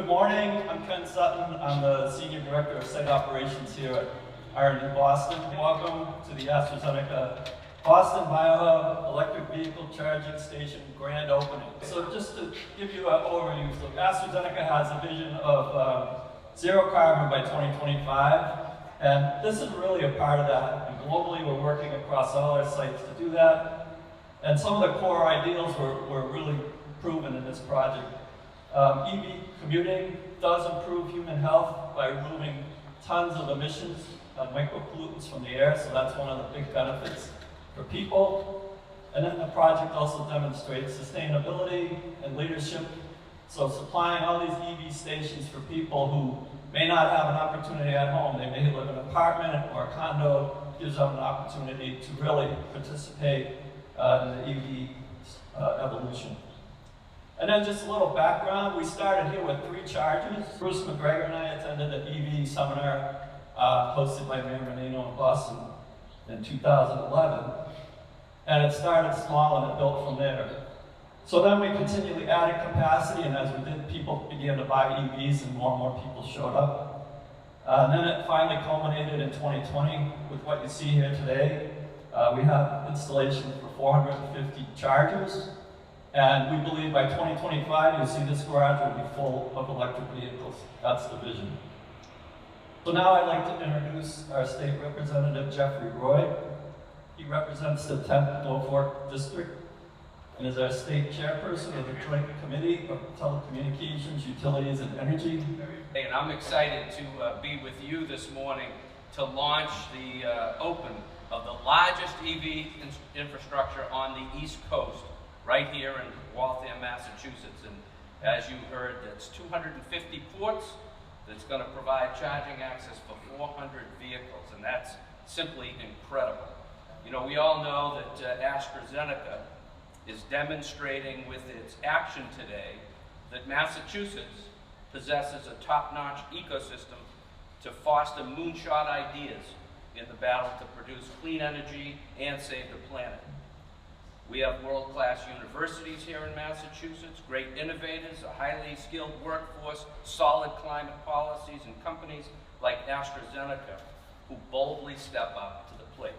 Good morning, I'm Ken Sutton. I'm the Senior Director of Site Operations here at R&D Boston. Welcome to the AstraZeneca Boston BioHub Electric Vehicle Charging Station grand opening. So just to give you an overview, so AstraZeneca has a vision of zero carbon by 2025, and this is really a part of that. And globally, we're working across all our sites to do that. And some of the core ideals were really proven in this project. EV commuting does improve human health by removing tons of emissions of micropollutants from the air, so that's one of the big benefits for people. And then the project also demonstrates sustainability and leadership, so supplying all these EV stations for people who may not have an opportunity at home. They may live in an apartment or a condo, gives them an opportunity to really participate in the EV evolution. And then just a little background, we started here with 3 chargers. Bruce McGregor and I attended an EV seminar hosted by Mayor Menino in Boston in 2011. And it started small and it built from there. So then we continually added capacity, and as we did, people began to buy EVs and more people showed up. And then it finally culminated in 2020 with what you see here today. We have installation for 450 chargers. And we believe by 2025, you'll see this garage will be full of electric vehicles. That's the vision. So now I'd like to introduce our state representative, Jeffrey Roy. He represents the 10th Norfolk District and is our state chairperson of the Joint Committee of Telecommunications, Utilities, and Energy. And I'm excited to be with you this morning to launch the open of the largest EV infrastructure on the East Coast, right here in Waltham, Massachusetts. And as you heard, that's 250 ports that's going to provide charging access for 400 vehicles, and that's simply incredible. You know, we all know that AstraZeneca is demonstrating with its action today that Massachusetts possesses a top-notch ecosystem to foster moonshot ideas in the battle to produce clean energy and save the planet. We have world-class universities here in Massachusetts, great innovators, a highly skilled workforce, solid climate policies, and companies like AstraZeneca who boldly step up to the plate.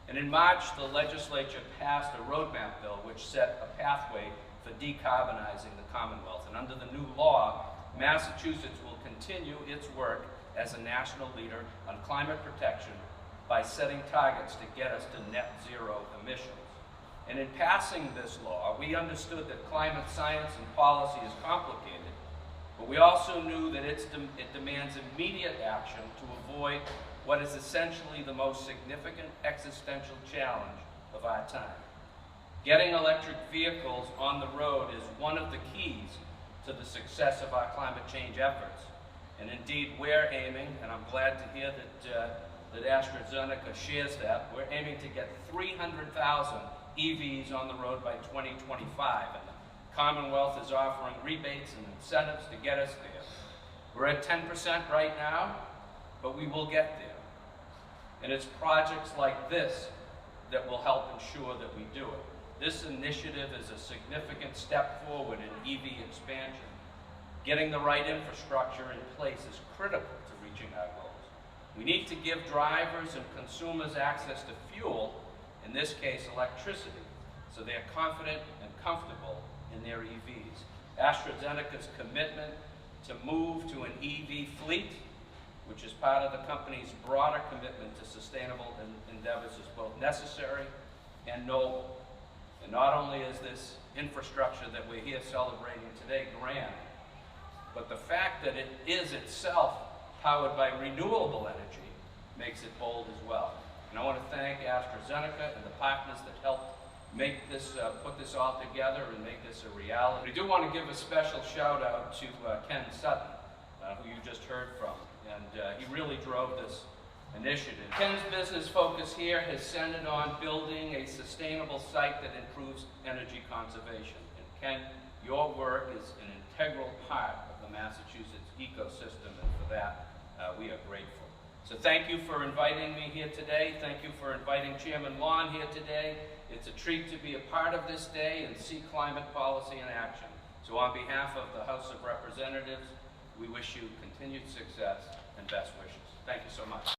And in March, the legislature passed a roadmap bill which set a pathway for decarbonizing the Commonwealth. And under the new law, Massachusetts will continue its work as a national leader on climate protection by setting targets to get us to net zero emissions. And in passing this law, we understood that climate science and policy is complicated, but we also knew that it demands immediate action to avoid what is essentially the most significant existential challenge of our time. Getting electric vehicles on the road is one of the keys to the success of our climate change efforts. And indeed, we're aiming, and I'm glad to hear that AstraZeneca shares that, we're aiming to get 300,000 EVs on the road by 2025, and the Commonwealth is offering rebates and incentives to get us there. We're at 10% right now, but we will get there. And it's projects like this that will help ensure that we do it. This initiative is a significant step forward in EV expansion. Getting the right infrastructure in place is critical to reaching our goals. We need to give drivers and consumers access to fuel, in this case electricity, so they're confident and comfortable in their EVs. AstraZeneca's commitment to move to an EV fleet, which is part of the company's broader commitment to sustainable endeavors, is both necessary and noble. And not only is this infrastructure that we're here celebrating today grand, but the fact that it is itself powered by renewable energy makes it bold as well. And I want to thank AstraZeneca and the partners that helped make this, put this all together and make this a reality. We do want to give a special shout out to Ken Sutton, who you just heard from, and he really drove this initiative. Ken's business focus here has centered on building a sustainable site that improves energy conservation. And Ken, your work is an integral part of the Massachusetts ecosystem, and for that, we are grateful. So thank you for inviting me here today. Thank you for inviting Chairman Lon here today. It's a treat to be a part of this day and see climate policy in action. So on behalf of the House of Representatives, we wish you continued success and best wishes. Thank you so much.